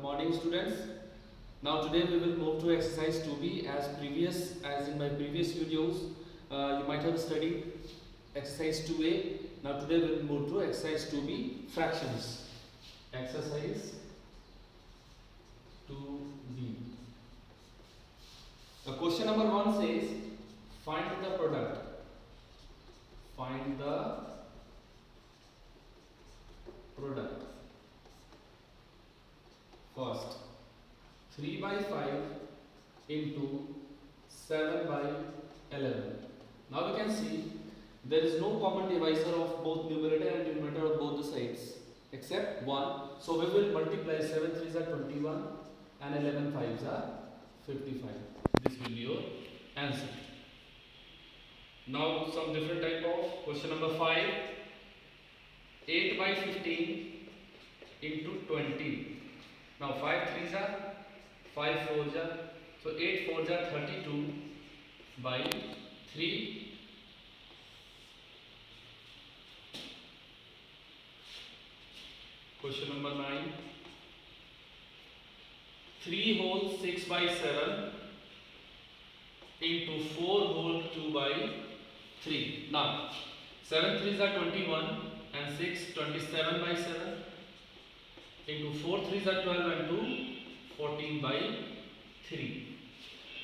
morning students. Now today we will move to exercise 2b as in my previous videos you might have studied exercise 2a. Now today we will move to exercise 2b fractions. Exercise 2b. The question number 1 says find the product. Find the product. First, 3 by 5 into 7 by 11. Now we can see there is no common divisor of both numerator and denominator of both the sides except 1. So we will multiply 7 3s are 21 and 11 5s are 55. This will be your answer. Now some different type of question number 5. 8 by 15 into 20. Now 5 3s are 5 4s are, so 8 4s are 32 by 3. Question number 9. 3 whole 6 by 7 into 4 whole 2 by 3. Now 7 3s are 21 and 6 27 by 7 into 4 3s are 12 and 2 14 by 3.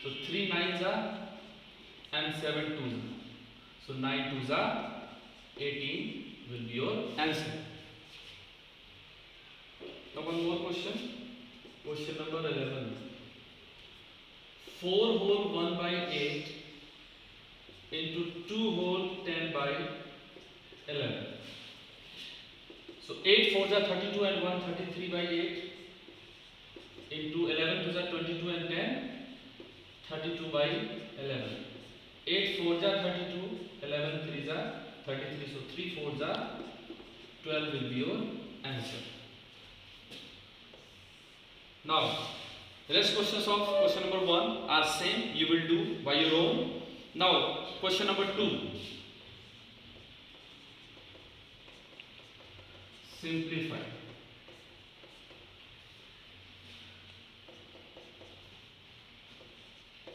So 3 9s are and 7 2s are. So 9 2s are 18 will be your answer. Now one more question. Question number 11. 4 whole 1 by 8 into 2 whole 10 by 11. So 8 4s are 32 and 1 33 by 8 into 11 2s are 22 and 10 32 by 11. 8 4s are 32, 11 3s are 33. So 3 4s are 12 will be your answer. Now the rest questions of question number 1 are same. You will do by your own. Now question number 2. Simplify.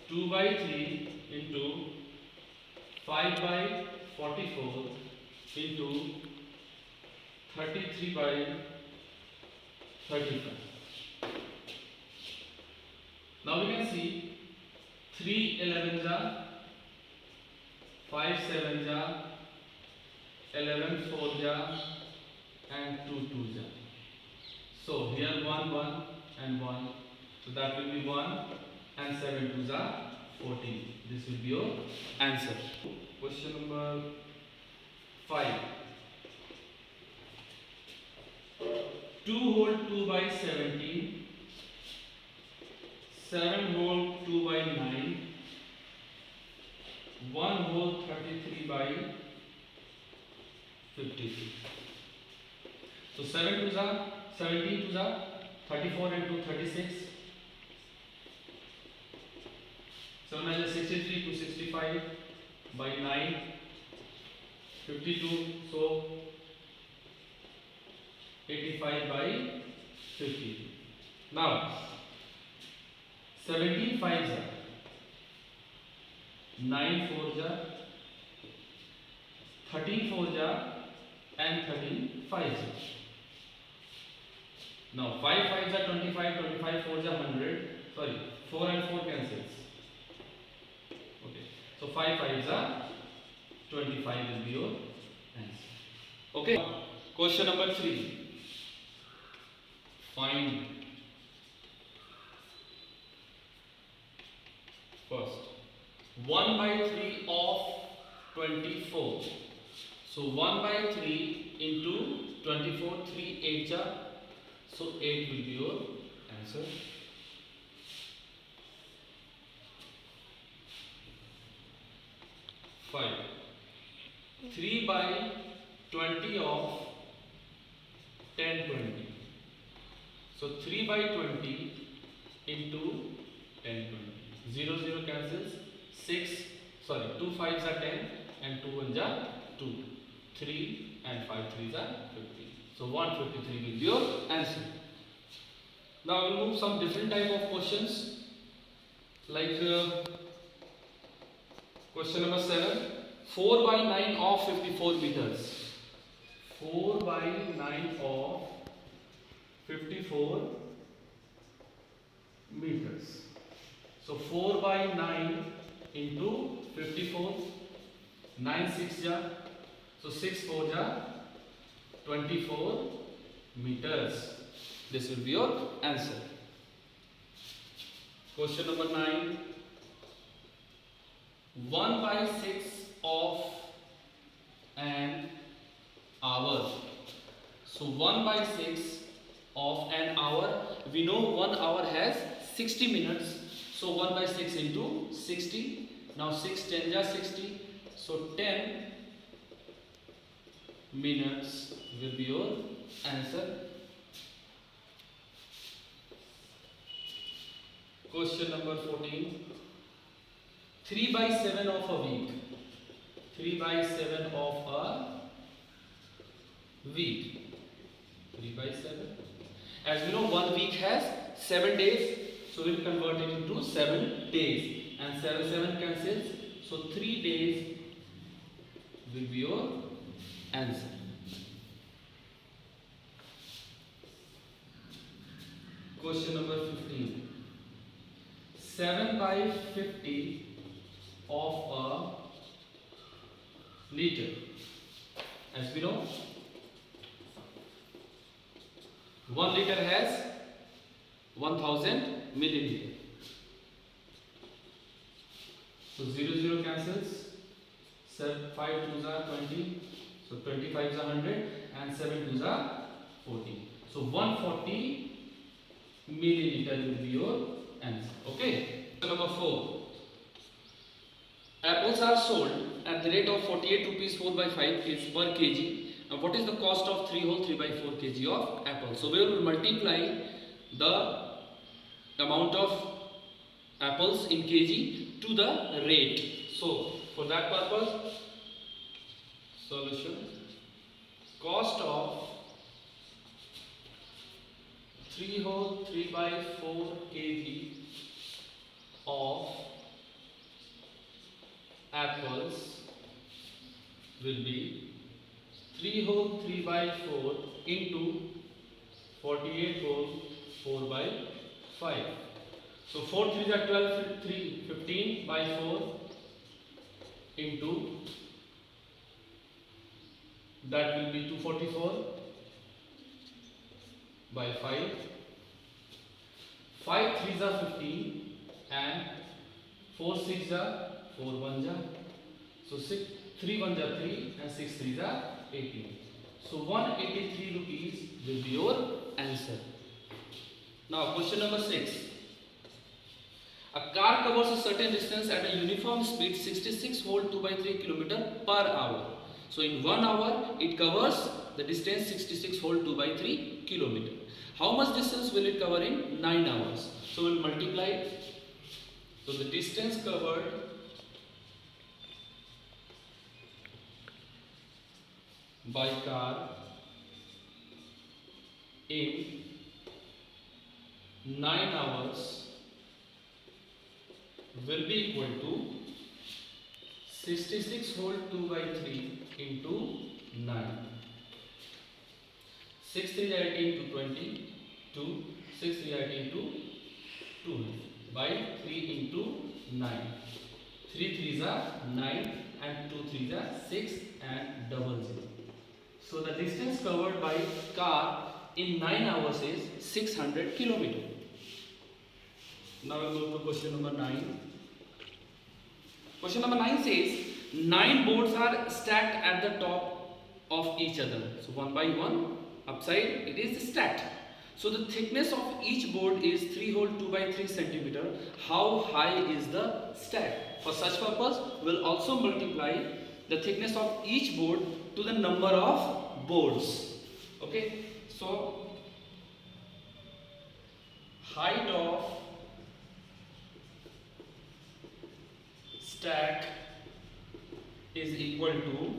Two by 3 into 5 by 44 into 33 by 35. Now we can see 3 11s are, 5 7s are, 11 4s are, and 2 2s are. So here 1 1 and 1. So that will be 1 and 7 2s are 14. This will be your answer. Question number 5. 2 whole 2 by 17. 7 whole 2 by 9, 1 whole 33 by 53. So 7 2s are 17 2s are 34 and 2 36. 7 9 is 63 to 65 by 9 52. So 85 by 50. Now 17 5s are 9 4s are 13 4s are and 13 5s are. Now 5 5s are 25, 25 4s are 100. Sorry, 4 and 4 cancels. Okay, so 5 5s are 25 will be your answer. Okay, question number 3. Find first 1 by 3 of 24. So 1 by 3 into 24, 3 8s are, so 8 will be your answer. Five. 3 by 20 of 10 20. So 3 by 20 into 10 20. 0 0 cancels. 2 5s are 10 and 2 1s are 2. 3 and 5 3s are 50. So 153 will be your answer. Now we'll move some different type of questions, like question number 7. 4 by 9 of 54 meters. 4 by 9 of 54 meters. So 4 by 9 into 54. 9 6 ja. So 6 4 ja 24 meters. This will be your answer. Question number 9. 1 by 6 of an hour. So 1 by 6 of an hour. We know 1 hour has 60 minutes. So 1 by 6 into 60. Now 6 10 ja 60. So 10 minutes will be your answer. Question number 14. 3 by 7 of a week. 3 by 7 of a week. 3 by 7. As we know, 1 week has 7 days. So we'll convert it into 7 days. And 7 cancels. So 3 days will be your answer. Question number 15. 7 by 50 of a liter. As we know, 1 liter has 1000 milliliter. So 0 cancels. 5 2s are 20. So 25s are 100 and 7 2s are 40. So 140 milliliter will be your answer. Okay. Number 4. Apples are sold at the rate of 48 rupees 4 by 5 per kg. Now what is the cost of 3 whole 3 by 4 kg of apples? So we will multiply the amount of apples in kg to the rate. So for that purpose, solution, cost of 3 whole 3 by 4 kg of apples will be 3 whole 3 by 4 into 48 whole 4 by 5. So 4 3s are 12, 3 15 by 4 into, that will be 244 by 5. 5 3s are 15 and 4 6s are 4 1s are. So 3 1s are 3 and 6 3s are 18. So 183 rupees will be your answer. Now question number 6. A car covers a certain distance at a uniform speed 66 whole 2 by 3 km per hour. So in 1 hour it covers the distance 66 whole 2 by 3 km. How much distance will it cover in 9 hours? So we'll multiply it. So the distance covered by car in 9 hours will be equal to 66 whole 2 by 3 into 9. 6 3 is 18 to 20, 2, 6 3 is 18 to 2 by 3 into 9. 3 3s are 9 and 2 3s are 6 and double 0. So the distance covered by car in 9 hours is 600 km. Now we'll go to question number 9. Question number 9 says 9 boards are stacked at the top of each other. So one by one, upside it is stacked. So the thickness of each board is 3 whole 2 by 3 centimeter. How high is the stack? For such purpose, we'll also multiply the thickness of each board to the number of boards. Okay, so height of stack is equal to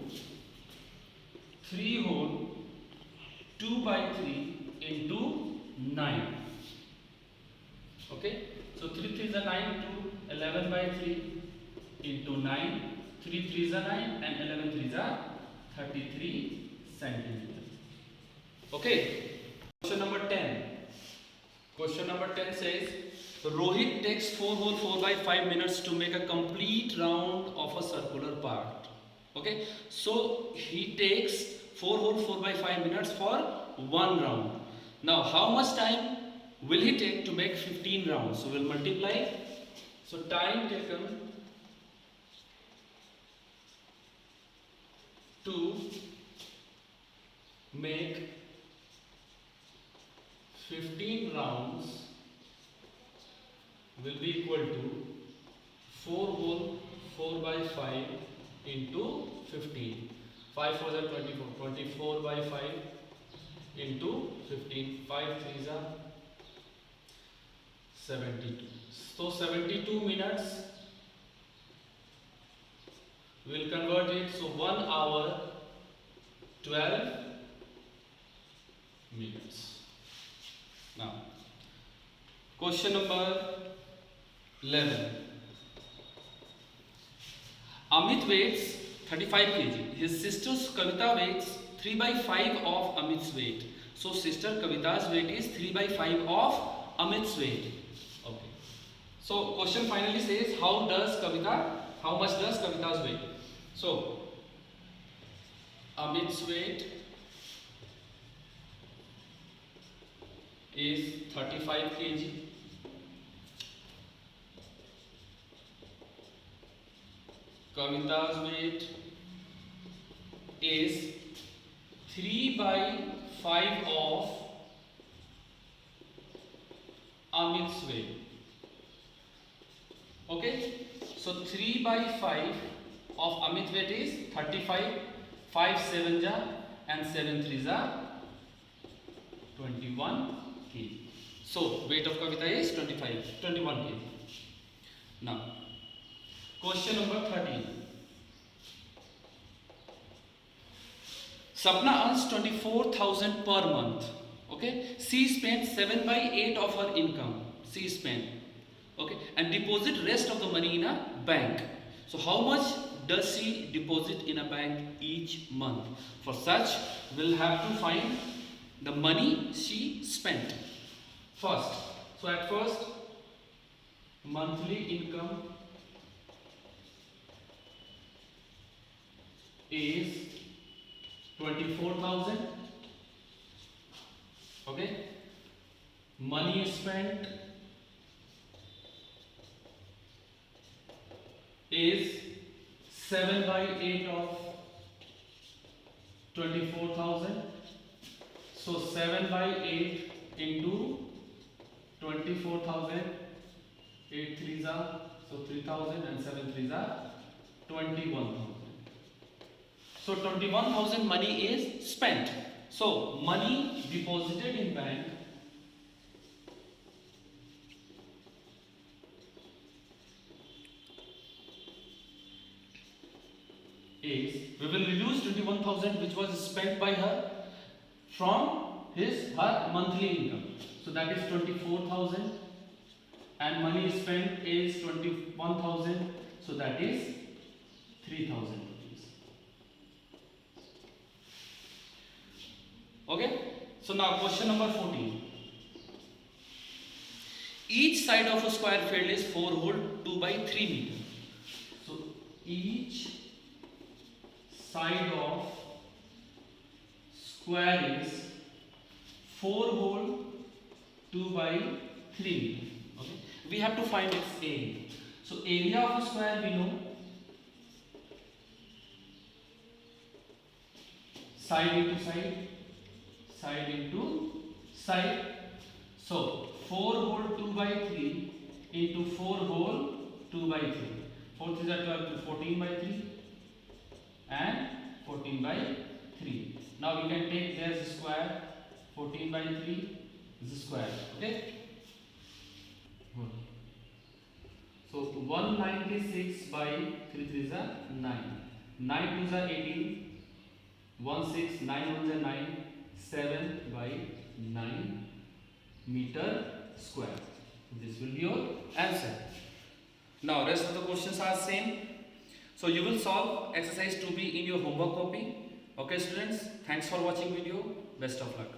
3 whole 2 by 3 into 9. Okay, so 3 3s are 9 to 11 by 3 into 9, 3 3s are 9 and 11 3s are 33 centimeter. Okay, question number 10. Question number 10 says Rohit takes 4 whole 4 by 5 minutes to make a complete round of a circular part. Okay, so he takes 4 whole 4 by 5 minutes for one round. Now how much time will he take to make 15 rounds? So we'll multiply. So time taken to make 15 rounds will be equal to 4 whole 4 by 5 into 15. 5 4s are 24. 24 by 5 into 15. 5 3s are 72. So 72 minutes. We will convert it. So 1 hour 12 minutes. Now, question number 11. Amit weighs 35 kg. His sister Kavita weighs 3 by 5 of Amit's weight. So sister Kavita's weight is 3 by 5 of Amit's weight. Okay. So question finally says how much does Kavita's weight? So Amit's weight is 35 kg. Kavita's weight is 3 by 5 of Amit's weight. Okay, so 3 by 5 of Amit weight is 35. 5 7 ja and 7 3 ja 21 kg. So weight of Kavita is 21 kg. Now question number 13. Sapna earns 24,000 per month. Okay, she spent 7 by 8 of her income. She spent, okay, and deposit rest of the money in a bank. So how much does she deposit in a bank each month? For such, we'll have to find the money she spent first. So at first, monthly income is 24,000. Okay, money spent is 7 by 8 of 24,000. So 7 by 8 into 24,000. 8 3s are, so 3,000 and 7 3s are 21,000. So 21,000 money is spent. So money deposited in bank is, we will reduce 21,000 which was spent by her from her monthly income. So that is 24,000 and money spent is 21,000. So that is 3,000 rupees. Okay. So now question number 14. Each side of a square field is 4 whole 2 by 3 meter. So each side of square is 4 whole 2 by 3 meter. Okay. We have to find its area. So area of a square we know, side into side, side into side. So 4 whole 2 by 3 into 4 whole 2 by 3. 4 3s are 12 to 14 by 3 and 14 by 3. Now we can take their square. 14 by 3 is square. Okay. So 196 by 3 3s are 9. 9 2s are 18. 1 6 9 1s are 9. 7 by 9 meter square. This will be your answer. Now rest of the questions are same. So you will solve exercise 2b in your homework copy. Okay students, thanks for watching video. Best of luck.